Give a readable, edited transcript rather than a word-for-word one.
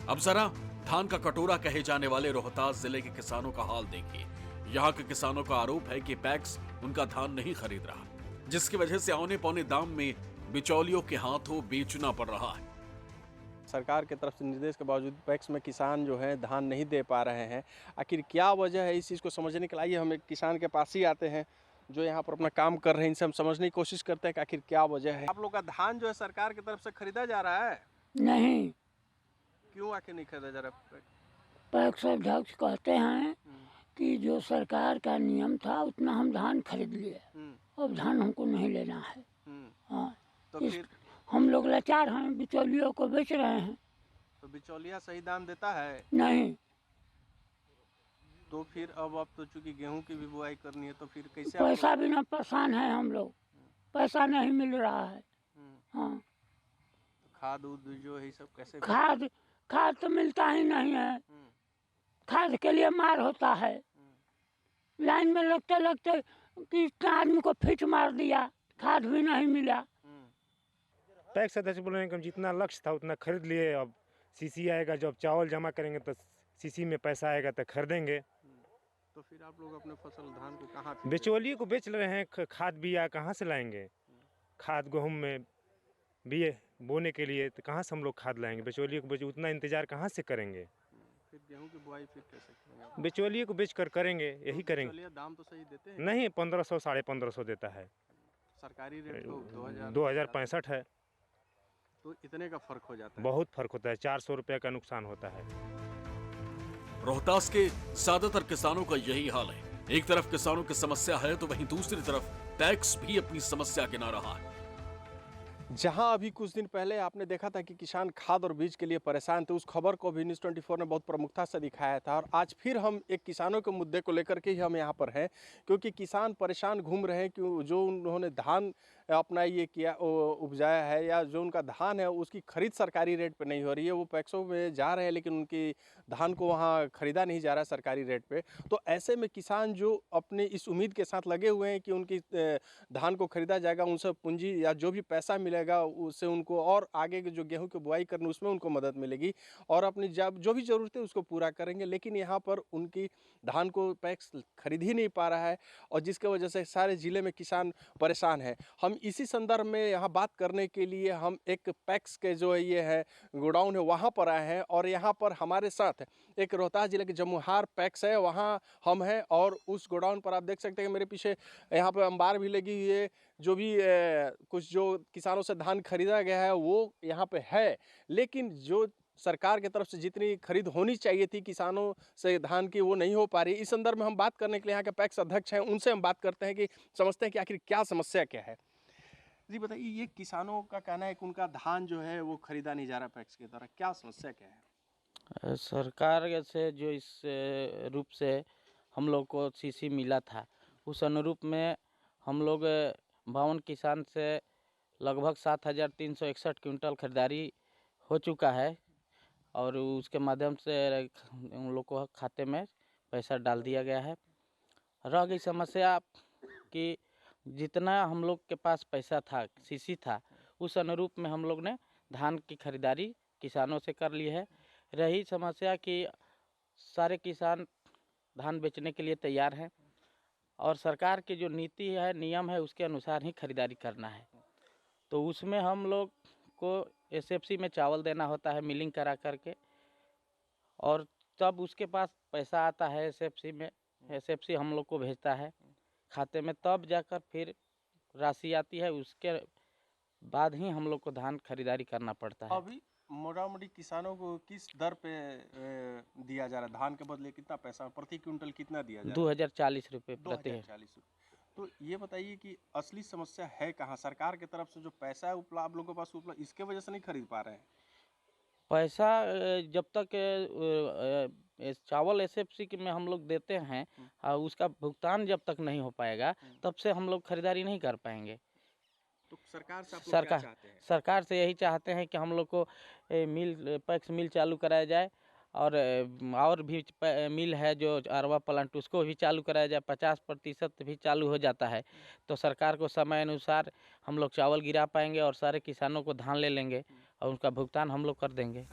अब जरा धान का कटोरा कहे जाने वाले रोहतास जिले के किसानों का हाल देखिए। यहाँ के किसानों का आरोप है कि पैक्स उनका धान नहीं खरीद रहा, जिसकी वजह से औने पौने दाम में बिचौलियों के हाथों बेचना पड़ रहा है। सरकार की तरफ से निर्देश के बावजूद पैक्स में किसान जो है धान नहीं दे पा रहे हैं। आखिर क्या वजह है, इस चीज़ को समझने के लिए हम एक किसान के पास ही आते हैं जो यहाँ पर अपना काम कर रहे हैं। इनसे हम समझने की कोशिश करते हैं कि आखिर क्या वजह है। आप लोग का धान जो है सरकार की तरफ से खरीदा जा रहा है? नहीं, क्यों आखिर नहीं खरीदा जा रहा? पैक्स अध्यक्ष कहते हैं कि जो सरकार का नियम था उतना हम धान खरीद लिए, अब धान हमको नहीं लेना है। हाँ, तो फिर हम लोग लाचार हैं, बिचौलियों को बेच रहे हैं। तो बिचौलिया सही दाम देता है? नहीं, तो फिर अब तो चूंकि गेहूं की भी बुआई करनी है तो फिर कैसे? पैसा बिना परेशान है हम लोग, पैसा नहीं मिल रहा है। हाँ, तो खाद उद जो है सब कैसे? खाद तो मिलता ही नहीं है। खाद के लिए मार होता है, लाइन में लगते लगते कि आदमी को फिट मार दिया, खाद भी नहीं मिला। पैक्स अध्यक्ष बोल रहे हैं कि जितना लक्ष्य था उतना खरीद लिए। अब सीसी आएगा, जब चावल जमा करेंगे तो सीसी में पैसा आएगा तो खरीदेंगे। तो फिर आप लोग अपने फसल धान को कहाँ? बिचौलिए को बेच रहे हैं। खाद बिया कहाँ से लाएंगे? खाद गेहूँ में बिये बोने के लिए तो कहाँ से हम लोग खाद लाएंगे? बिचौलिए को बेच, उतना इंतजार कहाँ से करेंगे? फिर गेहूं की बुआई फिर कैसे करेंगे? बिचौलिए को बेच कर करेंगे, यही करेंगे। दाम तो सही देते हैं? नहीं, 1500 1550 देता है। सरकारी रेट तो 2065 है। तो इतने का फर्क हो जाता है? बहुत फर्क होता है, 400 रुपये का नुकसान होता है। रोहतास के ज्यादातर किसानों का यही हाल है। एक तरफ किसानों की समस्या है तो वहीं दूसरी तरफ पैक्स भी अपनी समस्या गिना रहा है। जहां अभी कुछ दिन पहले आपने देखा था कि किसान खाद और बीज के लिए परेशान थे, उस खबर को भी न्यूज़ 24 ने बहुत प्रमुखता से दिखाया था। और आज फिर हम एक किसानों के मुद्दे को लेकर के ही हम यहाँ पर हैं, क्योंकि किसान परेशान घूम रहे हैं कि जो उन्होंने धान अपना ये किया उपजाया है या जो उनका धान है उसकी खरीद सरकारी रेट पे नहीं हो रही है। वो पैक्सों में जा रहे हैं लेकिन उनकी धान को वहाँ खरीदा नहीं जा रहा सरकारी रेट पे। तो ऐसे में किसान जो अपनी इस उम्मीद के साथ लगे हुए हैं कि उनकी धान को खरीदा जाएगा, उनसे पूंजी या जो भी पैसा मिलेगा उससे उनको और आगे के जो गेहूं की बुआई करनी उसमें उनको मदद मिलेगी और अपनी जब जो भी ज़रूरत है उसको पूरा करेंगे। लेकिन यहाँ पर उनकी धान को पैक्स खरीद ही नहीं पा रहा है और जिसके वजह से सारे ज़िले में किसान परेशान है। हम इसी संदर्भ में यहाँ बात करने के लिए हम एक पैक्स के जो ये है गोडाउन है वहाँ पर आए हैं और यहाँ पर हमारे साथ एक रोहतास जिले के जमुहार पैक्स है, वहाँ हम हैं और उस गोडाउन पर आप देख सकते हैं मेरे पीछे यहाँ पर अंबार भी लगी हुई है। जो भी कुछ जो किसानों से धान खरीदा गया है वो यहाँ पे है, लेकिन जो सरकार की तरफ से जितनी खरीद होनी चाहिए थी किसानों से धान की वो नहीं हो पा रही। इस संदर्भ में हम बात करने के लिए यहाँ के पैक्स अध्यक्ष हैं, उनसे हम बात करते हैं कि समझते हैं कि आखिर क्या समस्या क्या है। जी बताइए, ये किसानों का कहना है कि उनका धान जो है वो खरीदा नहीं जा रहा पैक्स के द्वारा, क्या समस्या क्या है? सरकार से जो इस रूप से हम लोग को सीसी मिला था उस अनुरूप में हम लोग 52 किसान से लगभग 7361 क्विंटल खरीदारी हो चुका है और उसके माध्यम से उन लोग को खाते में पैसा डाल दिया गया है। रह गई समस्या कि जितना हम लोग के पास पैसा था, सीसी था, उस अनुरूप में हम लोग ने धान की खरीदारी किसानों से कर ली है। रही समस्या कि सारे किसान धान बेचने के लिए तैयार हैं और सरकार की जो नीति है, नियम है, उसके अनुसार ही खरीदारी करना है। तो उसमें हम लोग को एसएफसी में चावल देना होता है मिलिंग करा करके और तब उसके पास पैसा आता है एसएफसी में, एसएफसी हम लोग को भेजता है खाते में, तब जाकर फिर राशि आती है, उसके बाद ही हम लोग को धान खरीदारी करना पड़ता है। अभी मोटामोटी किसानों को किस दर पे दिया जा रहा है? धान के बदले कितना पैसा प्रति क्विंटल कितना दिया जा रहा है? 2040 रुपये प्रति है। 2040। तो ये बताइए कि असली समस्या है कहाँ? सरकार की तरफ से जो पैसा है उपलब्ध आप लोगों के पास उपलब्ध, इसके वजह से नहीं खरीद पा रहे हैं? पैसा जब तक चावल एसएफसी में हम लोग देते हैं उसका भुगतान जब तक नहीं हो पाएगा तब से हम लोग खरीदारी नहीं कर पाएंगे। तो सरकार से आप लोग क्या चाहते हैं? सरकार से यही चाहते हैं कि हम लोग को पैक्स मिल चालू कराया जाए और भी मिल है जो अरवा प्लांट उसको भी चालू कराया जाए। 50% भी चालू हो जाता है तो सरकार को समय अनुसार हम लोग चावल गिरा पाएंगे और सारे किसानों को धान ले लेंगे और उनका भुगतान हम लोग कर देंगे।